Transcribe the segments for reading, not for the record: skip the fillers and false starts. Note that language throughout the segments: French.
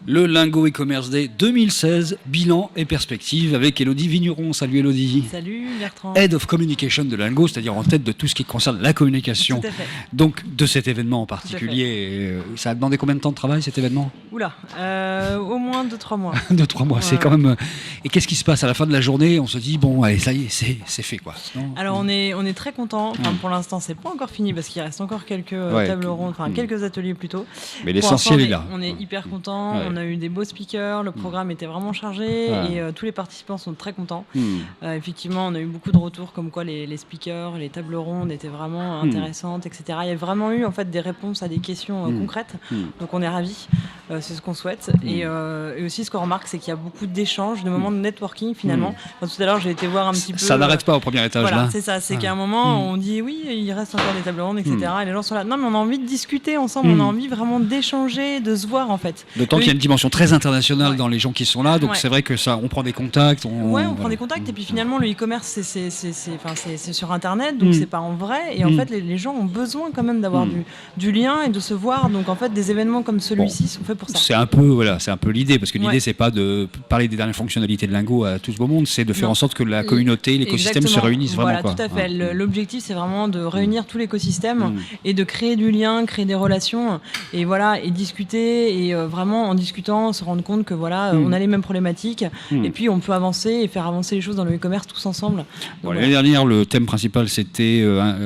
Le Lingo e-commerce Day 2016, bilan et perspective avec Elodie Vigneron. Salut Elodie. Salut Bertrand. Head of Communication de Lingo, c'est-à-dire en tête de tout ce qui concerne la communication. Tout à fait. Donc de cet événement en particulier. Ça a demandé combien de temps de travail cet événement ? Oula, au moins 2-3 mois. 2-3 mois, c'est quand même... Et qu'est-ce qui se passe à la fin de la journée ? On se dit, bon, allez, ça y est, c'est fait quoi. Alors on est très contents. Enfin, pour l'instant, c'est pas encore fini parce qu'il reste encore quelques tables rondes, quelques ateliers plutôt. Mais l'essentiel est là. On est hyper contents. Ouais. On a eu des beaux speakers. Le programme était vraiment chargé et tous les participants sont très contents. Effectivement, on a eu beaucoup de retours comme quoi les speakers, les tables rondes étaient vraiment intéressantes, etc. Il y a vraiment eu en fait des réponses à des questions concrètes. Donc on est ravis. C'est ce qu'on souhaite. Et aussi, ce qu'on remarque, c'est qu'il y a beaucoup d'échanges, de moments de networking finalement. Enfin, tout à l'heure, j'ai été voir un petit peu. Ça n'arrête pas au premier étage. Voilà, là. C'est ça. C'est qu'à un moment, on dit oui, il reste encore des tables rondes, etc. Et les gens sont là. Non, mais on a envie de discuter ensemble. On a envie vraiment d'échanger, de se voir en fait. D'autant qu'il y a une dimension très internationale dans les gens qui sont là. Donc c'est vrai que ça, on prend des contacts. On prend des contacts. Et puis finalement, le e-commerce, c'est sur Internet, donc c'est pas en vrai. Et en fait, les gens ont besoin quand même d'avoir du lien et de se voir. Donc en fait, des événements comme celui-ci sont faits pour ça. C'est un peu l'idée, parce que l'idée c'est pas de parler des dernières fonctionnalités de Lingo à tout ce beau monde, c'est de faire en sorte que la communauté, l'écosystème se réunissent vraiment. Voilà, tout à fait. L'objectif c'est vraiment de réunir tout l'écosystème et de créer du lien, créer des relations et voilà, et discuter et vraiment en discutant se rendre compte que voilà, on a les mêmes problématiques et puis on peut avancer et faire avancer les choses dans le e-commerce tous ensemble. L'année dernière, le thème principal c'était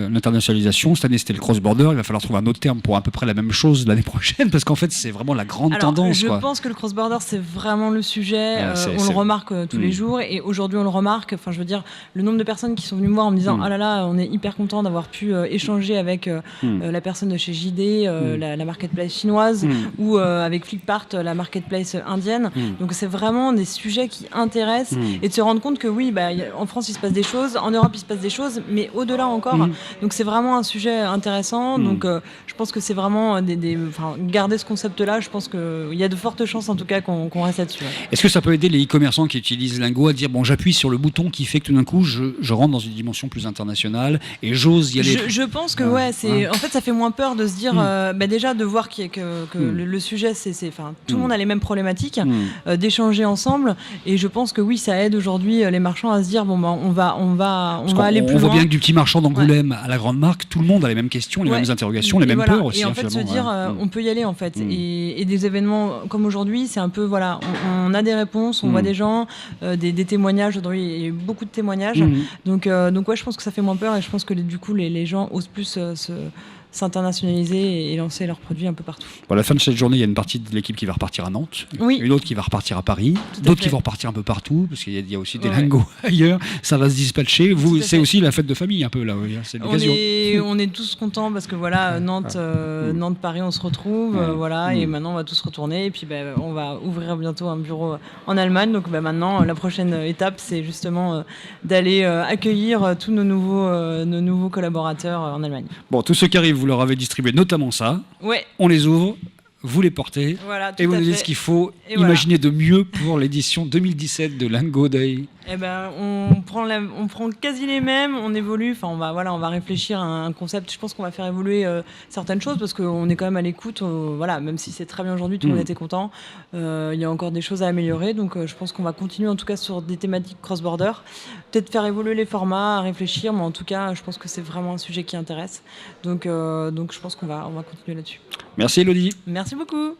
l'internationalisation. Cette année c'était le cross-border. Il va falloir trouver un autre terme pour à peu près la même chose l'année prochaine, parce qu'en fait c'est vraiment la grande tendance. Je pense que le cross-border c'est vraiment le sujet. On le remarque tous les jours et aujourd'hui on le remarque. Enfin, je veux dire, le nombre de personnes qui sont venues me voir en me disant ah là là, on est hyper content d'avoir pu échanger avec la personne de chez JD, la marketplace chinoise, ou avec Flipkart, la marketplace indienne. Donc c'est vraiment des sujets qui intéressent et de se rendre compte que oui, en France il se passe des choses, en Europe il se passe des choses, mais au-delà encore. Donc c'est vraiment un sujet intéressant. Donc je pense que c'est vraiment garder ce concept-là. Je pense qu'il y a de fortes chances en tout cas qu'on reste là-dessus. Est-ce que ça peut aider les e-commerçants qui utilisent Lingo à dire bon, j'appuie sur le bouton qui fait que tout d'un coup je rentre dans une dimension plus internationale et j'ose y aller? Je pense que en fait ça fait moins peur de se dire déjà de voir que le sujet tout le monde a les mêmes problématiques, d'échanger ensemble, et je pense que oui, ça aide aujourd'hui les marchands à se dire on va aller plus loin. On voit bien que du petit marchand d'Angoulême à la grande marque, tout le monde a les mêmes questions, les mêmes interrogations, les mêmes peurs aussi. Et en fait se dire on peut y aller en fait. Et des événements comme aujourd'hui, c'est un peu on a des réponses, on voit des gens, des témoignages. Aujourd'hui il y a eu beaucoup de témoignages, donc je pense que ça fait moins peur, et je pense que du coup les gens osent plus s'internationaliser et lancer leurs produits un peu partout. À la fin de cette journée, il y a une partie de l'équipe qui va repartir à Nantes, une autre qui va repartir à Paris, d'autres qui vont repartir un peu partout, parce qu'il y a aussi des Lingo ailleurs, ça va se dispatcher. C'est aussi la fête de famille un peu là, c'est l'occasion. On est tous contents parce que Nantes, Paris, on se retrouve, et maintenant on va tous retourner, et puis on va ouvrir bientôt un bureau en Allemagne, donc maintenant la prochaine étape c'est justement d'aller accueillir tous nos nouveaux collaborateurs en Allemagne. Bon, tous ceux qui arrivent, vous leur avez distribué notamment ça. Ouais. On les ouvre, vous les portez, et vous nous dites ce qu'il faut imaginer de mieux pour l'édition 2017 de Lingo Day. On prend quasi les mêmes, on évolue, on va réfléchir à un concept. Je pense qu'on va faire évoluer certaines choses parce qu'on est quand même à l'écoute, même si c'est très bien aujourd'hui, tout le monde était content, il y a encore des choses à améliorer, donc je pense qu'on va continuer en tout cas sur des thématiques cross-border, peut-être faire évoluer les formats, à réfléchir, mais en tout cas je pense que c'est vraiment un sujet qui intéresse, donc je pense qu'on va continuer là-dessus. Merci Elodie. Merci beaucoup.